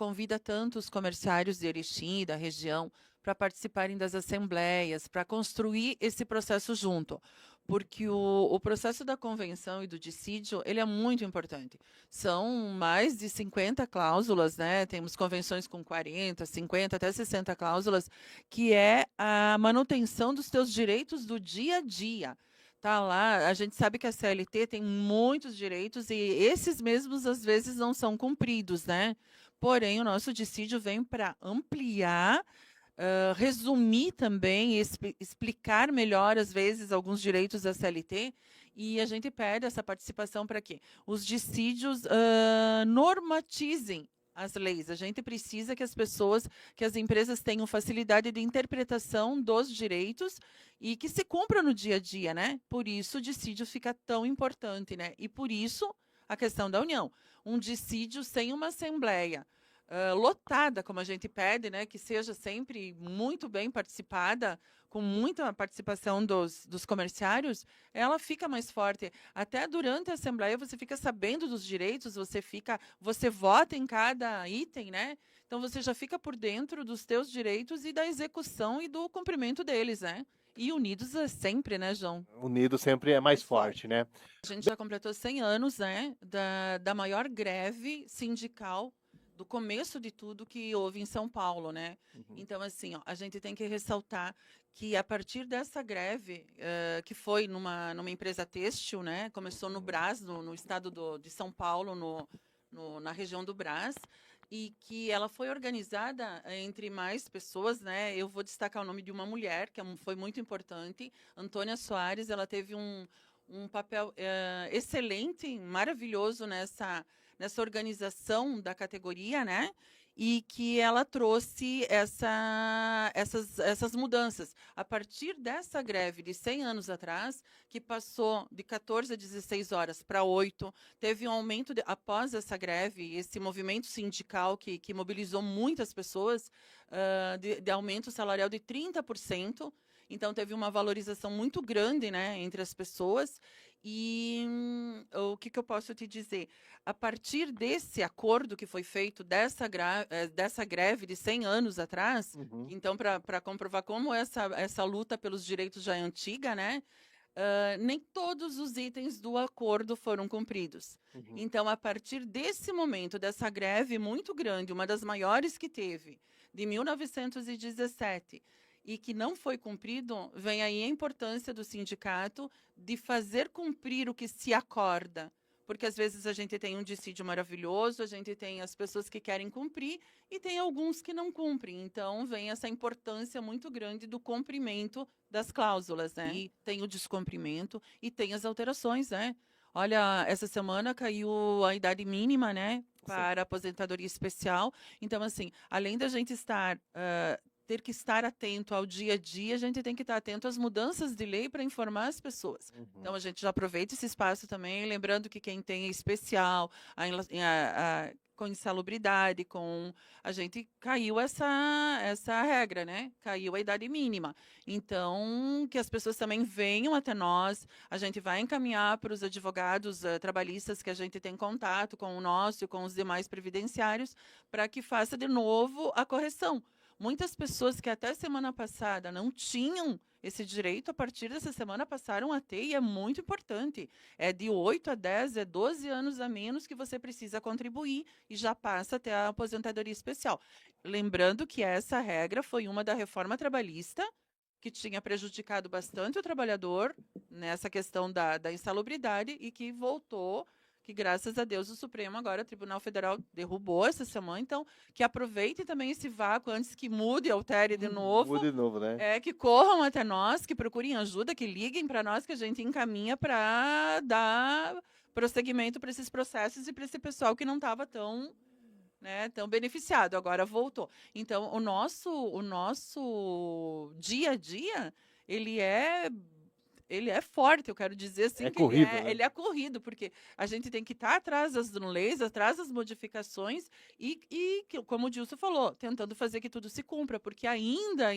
convida tanto os comerciários de Erechim e da região para participarem das assembleias, para construir esse processo junto. Porque o processo da convenção e do dissídio, ele é muito importante. São mais de 50 cláusulas, né? Temos convenções com 40, 50, até 60 cláusulas, que é a manutenção dos teus direitos do dia a dia. Tá lá, a gente sabe que a CLT tem muitos direitos e esses mesmos às vezes não são cumpridos, né? Porém, o nosso dissídio vem para ampliar, resumir também, explicar melhor, às vezes, alguns direitos da CLT, e a gente pede essa participação para quê? Os dissídios normatizem as leis. A gente precisa que as pessoas, que as empresas tenham facilidade de interpretação dos direitos e que se cumpra no dia a dia, né? Por isso o dissídio fica tão importante, né? E por isso a questão da união. Um dissídio sem uma assembleia lotada, como a gente pede, né, que seja sempre muito bem participada, com muita participação dos comerciários, ela fica mais forte. Até durante a assembleia você fica sabendo dos direitos, você vota em cada item, né? Então você já fica por dentro dos teus direitos e da execução e do cumprimento deles, né? E unidos é sempre, né, João? Unido sempre é mais Mais forte. forte, né? A gente já completou 100 anos, né, da maior greve sindical do começo de tudo que houve em São Paulo, né? Uhum. Então, assim, ó, a gente tem que ressaltar que a partir dessa greve, que foi numa empresa têxtil, né? Começou no Brás, no estado de São Paulo, na região do Brás, e que ela foi organizada entre mais pessoas, né? Eu vou destacar o nome de uma mulher, que foi muito importante, Antônia Soares. Ela teve um papel excelente, maravilhoso nessa organização da categoria, né? E que ela trouxe essas mudanças. A partir dessa greve de 100 anos atrás, que passou de 14 a 16 horas para 8, teve um aumento, após essa greve, esse movimento sindical que mobilizou muitas pessoas, de aumento salarial de 30%. Então, teve uma valorização muito grande, né, entre as pessoas. E o que eu posso te dizer? A partir desse acordo que foi feito, dessa greve de 100 anos atrás, Uhum. então, para comprovar como essa luta pelos direitos já é antiga, né? Nem todos os itens do acordo foram cumpridos. Uhum. Então, a partir desse momento, dessa greve muito grande, uma das maiores que teve, de 1917, e que não foi cumprido, vem aí a importância do sindicato de fazer cumprir o que se acorda. Porque às vezes a gente tem um dissídio maravilhoso, a gente tem as pessoas que querem cumprir e tem alguns que não cumprem. Então vem essa importância muito grande do cumprimento das cláusulas, né? E tem o descumprimento e tem as alterações, né? Olha, essa semana caiu a idade mínima, né, Sim. para aposentadoria especial. Então, assim, além da gente ter que estar atento ao dia a dia, a gente tem que estar atento às mudanças de lei para informar as pessoas. Uhum. Então, a gente já aproveita esse espaço também, lembrando que quem tem especial, com insalubridade, a gente caiu essa regra, né? Caiu a idade mínima. Então, que as pessoas também venham até nós, a gente vai encaminhar para os advogados trabalhistas que a gente tem contato com o nosso e com os demais previdenciários, para que faça de novo a correção. Muitas pessoas que até semana passada não tinham esse direito, a partir dessa semana passaram a ter, e é muito importante. É de 8 a 10, é 12 anos a menos que você precisa contribuir e já passa até a aposentadoria especial. Lembrando que essa regra foi uma da reforma trabalhista, que tinha prejudicado bastante o trabalhador nessa questão da insalubridade e que voltou, que graças a Deus o Supremo agora, o Tribunal Federal derrubou essa semana, então que aproveitem também esse vácuo antes que mude e altere de novo, Muda de novo, né? que corram até nós, que procurem ajuda, que liguem para nós, que a gente encaminha para dar prosseguimento para esses processos e para esse pessoal que não estava tão, né, tão beneficiado, agora voltou. Então, o nosso dia a dia, ele é ele é forte, eu quero dizer assim É que corrido, né? ele é corrido, porque a gente tem que estar atrás das leis, atrás das modificações como o Dilson falou, tentando fazer que tudo se cumpra, porque ainda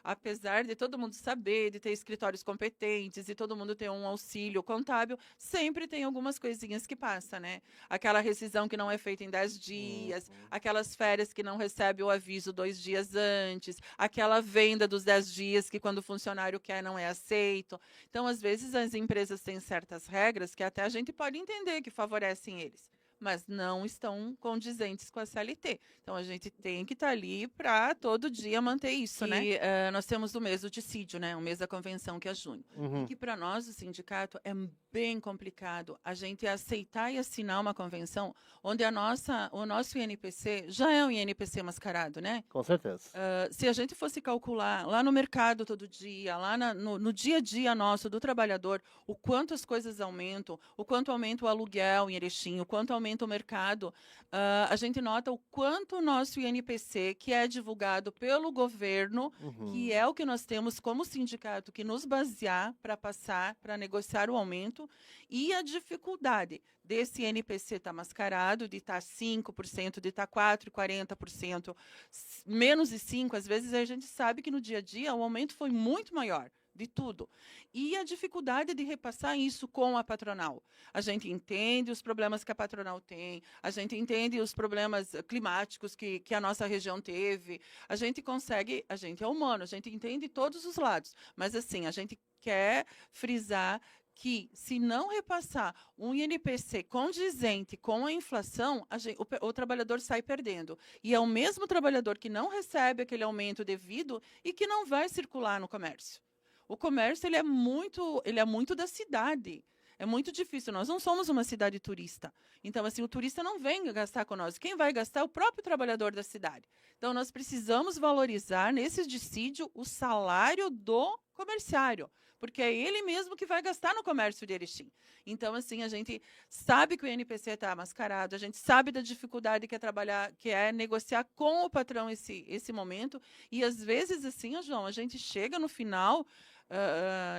apesar de todo mundo saber, de ter escritórios competentes e todo mundo ter um auxílio contábil, sempre tem algumas coisinhas que passam, né? Aquela rescisão que não é feita em 10 dias, aquelas férias que não recebe o aviso 2 dias antes, aquela venda dos 10 dias que quando o funcionário quer não é aceito. Então, às vezes, as empresas têm certas regras que até a gente pode entender que favorecem eles, mas não estão condizentes com a CLT. Então, a gente tem que estar ali para todo dia manter isso, né? E, nós temos o mês do dissídio, né? O mês da convenção, que é junho. E que para nós, o sindicato, é bem complicado a gente aceitar e assinar uma convenção onde o nosso INPC já é um INPC mascarado, né? Com certeza. Se a gente fosse calcular lá no mercado todo dia, lá no dia a dia nosso do trabalhador, o quanto as coisas aumentam, o quanto aumenta o aluguel em Erechim, o quanto aumenta o mercado, a gente nota o quanto o nosso INPC, que é divulgado pelo governo, que é o que nós temos como sindicato que nos basear para passar, para negociar o aumento, e a dificuldade desse INPC estar mascarado, de estar 5%, de estar 4%, 40%, menos de 5%, às vezes a gente sabe que no dia a dia o aumento foi muito maior de tudo. E a dificuldade de repassar isso com a patronal. A gente entende os problemas que a patronal tem, a gente entende os problemas climáticos que a nossa região teve, a gente consegue, a gente é humano, a gente entende todos os lados, mas assim, a gente quer frisar que, se não repassar um INPC condizente com a inflação, o trabalhador sai perdendo. E é o mesmo trabalhador que não recebe aquele aumento devido e que não vai circular no comércio. O comércio ele é muito da cidade. É muito difícil. Nós não somos uma cidade turista. Então, assim, o turista não vem gastar com nós. Quem vai gastar é o próprio trabalhador da cidade. Então, nós precisamos valorizar, nesse dissídio, o salário do comerciário, porque é ele mesmo que vai gastar no comércio de Erechim. Então, assim, a gente sabe que o INPC está mascarado, a gente sabe da dificuldade que é trabalhar, que é negociar com o patrão esse momento, e às vezes, assim, João, a gente chega no final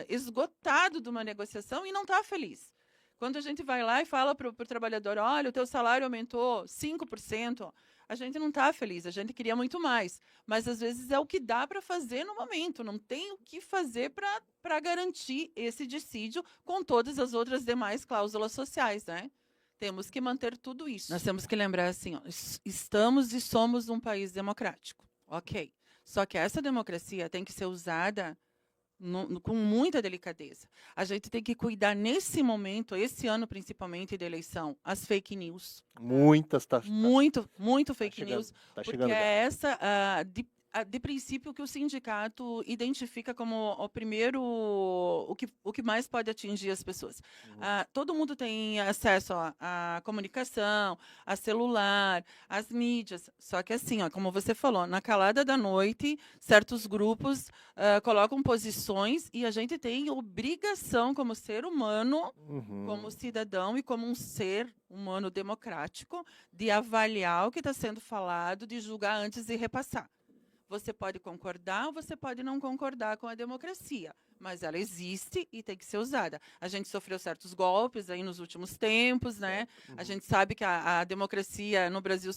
esgotado de uma negociação e não está feliz. Quando a gente vai lá e fala para o trabalhador, olha, o teu salário aumentou 5%, a gente não está feliz, a gente queria muito mais. Mas, às vezes, é o que dá para fazer no momento, não tem o que fazer para garantir esse dissídio com todas as outras demais cláusulas sociais, né? Temos que manter tudo isso. Nós temos que lembrar assim, ó, estamos e somos um país democrático, ok. Só que essa democracia tem que ser usada com muita delicadeza. A gente tem que cuidar nesse momento, esse ano principalmente de eleição, as fake news. Muitas, Muito fake chegando, news, tá porque chegando já. é essa, de princípio, que o sindicato identifica como o primeiro, o que mais pode atingir as pessoas. Todo mundo tem acesso à comunicação, a celular, às mídias, só que assim, ó, como você falou, na calada da noite, certos grupos colocam posições e a gente tem obrigação como ser humano, como cidadão e como um ser humano democrático, de avaliar o que está sendo falado, de julgar antes de repassar. Você pode concordar ou você pode não concordar com a democracia, mas ela existe e tem que ser usada. A gente sofreu certos golpes aí nos últimos tempos, né? A gente sabe que a democracia no Brasil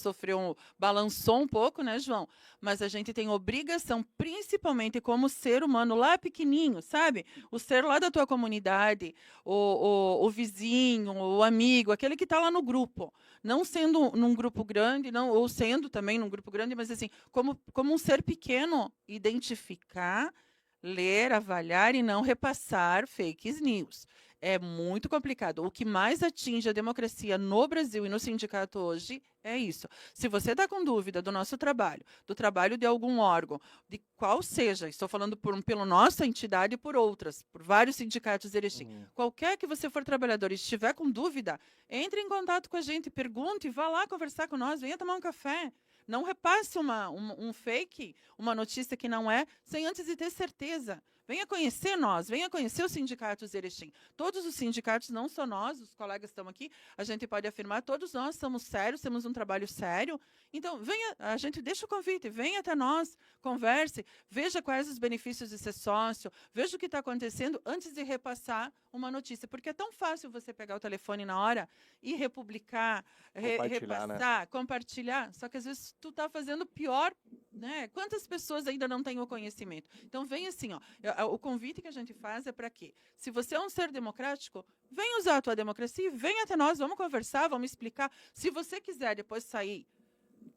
balançou um pouco, né, João? Mas a gente tem obrigação, principalmente como ser humano lá pequenininho, sabe? O ser lá da tua comunidade, o vizinho, o amigo, aquele que está lá no grupo. Não sendo num grupo grande, não, ou sendo também num grupo grande, mas assim, como um ser pequeno, identificar, ler, avaliar e não repassar fake news. É muito complicado. O que mais atinge a democracia no Brasil e no sindicato hoje é isso. Se você está com dúvida do nosso trabalho, do trabalho de algum órgão, de qual seja, estou falando pela nossa entidade e por outras, por vários sindicatos de Erechim, qualquer que você for trabalhador e estiver com dúvida, entre em contato com a gente, pergunte, vá lá conversar com nós, venha tomar um café. Não repasse um fake, uma notícia que não é, sem antes de ter certeza. Venha conhecer nós, venha conhecer os sindicatos de Erechim. Todos os sindicatos, não só nós, os colegas estão aqui, a gente pode afirmar, todos nós somos sérios, temos um trabalho sério. Então, venha, a gente deixa o convite, venha até nós, converse, veja quais os benefícios de ser sócio, veja o que está acontecendo antes de repassar uma notícia. Porque é tão fácil você pegar o telefone na hora e republicar, repassar, compartilhar. Só que às vezes tu está fazendo pior né? Quantas pessoas ainda não têm o conhecimento? Então, vem assim, ó, o convite que a gente faz é para quê? Se você é um ser democrático, vem usar a tua democracia, vem até nós, vamos conversar, vamos explicar. Se você quiser depois sair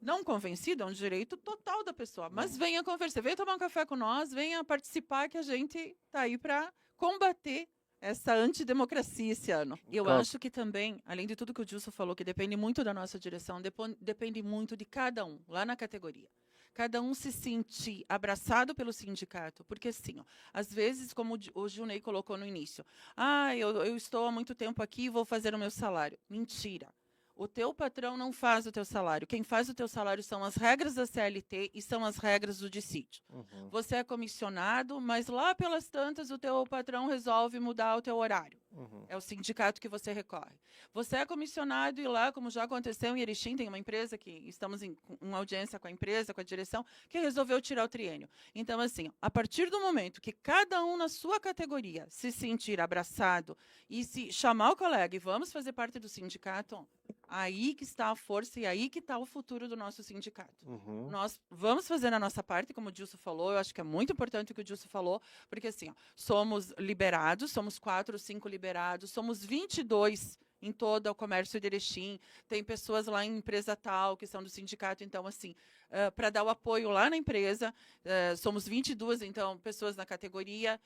não convencido, é um direito total da pessoa, mas venha conversar, venha tomar um café com nós, venha participar, que a gente está aí para combater essa antidemocracia esse ano. Eu acho que também, além de tudo que o Gilson falou, que depende muito da nossa direção, depende muito de cada um, lá na categoria. Cada um se sentir abraçado pelo sindicato, porque assim, ó, às vezes, como o Gilney colocou no início, eu estou há muito tempo aqui e vou fazer o meu salário. Mentira. O teu patrão não faz o teu salário. Quem faz o teu salário são as regras da CLT e são as regras do dissídio. Você é comissionado, mas lá pelas tantas o teu patrão resolve mudar o teu horário. É o sindicato que você recorre. Você é comissionado e lá, como já aconteceu em Erechim, tem uma empresa que estamos em uma audiência com a empresa, com a direção, que resolveu tirar o triênio. Então, assim, a partir do momento que cada um na sua categoria se sentir abraçado e se chamar o colega e vamos fazer parte do sindicato, aí que está a força e aí que está o futuro do nosso sindicato. Nós vamos fazer a nossa parte, como o Gilson falou, eu acho que é muito importante o que o Gilson falou, porque assim, ó, somos liberados, somos 4 ou 5 liberados, somos 22 em todo o comércio de Erechim, tem pessoas lá em empresa tal, que são do sindicato, então assim, para dar o apoio lá na empresa, somos 22, então, pessoas na categoria,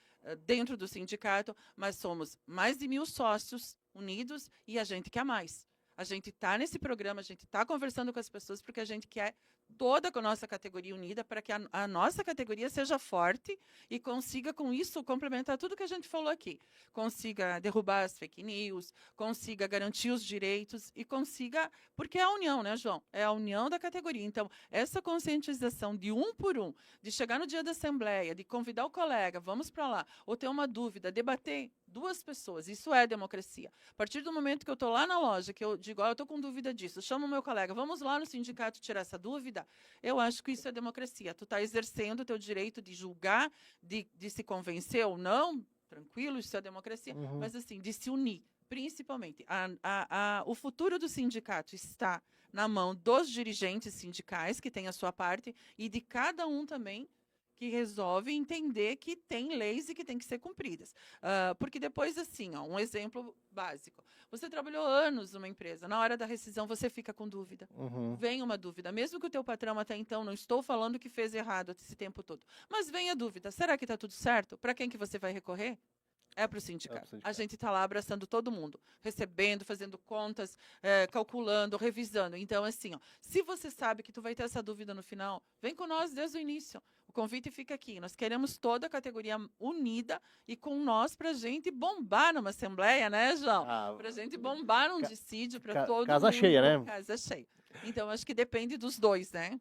dentro do sindicato, mas somos mais de 1.000 sócios unidos e a gente quer mais. A gente está nesse programa, a gente está conversando com as pessoas porque a gente quer toda a nossa categoria unida para que a nossa categoria seja forte e consiga, com isso, complementar tudo que a gente falou aqui. Consiga derrubar as fake news, consiga garantir os direitos e consiga... Porque é a união, né, João? É a união da categoria. Então, essa conscientização de um por um, de chegar no dia da assembleia, de convidar o colega, vamos para lá, ou ter uma dúvida, debater 2 pessoas, isso é democracia. A partir do momento que eu estou lá na loja, que eu digo, eu estou com dúvida disso, chamo o meu colega, vamos lá no sindicato tirar essa dúvida, eu acho que isso é democracia. Tu está exercendo o teu direito de julgar, de se convencer ou não, tranquilo, isso é democracia, mas assim, de se unir, principalmente. O futuro do sindicato está na mão dos dirigentes sindicais, que têm a sua parte, e de cada um também, que resolve entender que tem leis e que tem que ser cumpridas. Porque depois, assim, ó, um exemplo básico. Você trabalhou anos numa empresa, na hora da rescisão você fica com dúvida. Vem uma dúvida, mesmo que o teu patrão até então, não estou falando que fez errado esse tempo todo, mas vem a dúvida, será que está tudo certo? Para quem que você vai recorrer? É para o sindicato. A gente está lá abraçando todo mundo, recebendo, fazendo contas, calculando, revisando. Então, assim, ó, se você sabe que tu vai ter essa dúvida no final, vem com nós desde o início. O convite fica aqui. Nós queremos toda a categoria unida e com nós para a gente bombar numa assembleia, né, João? Para a gente bombar num dissídio para todo mundo. Casa cheia, né? Casa cheia. Então, acho que depende dos dois, né?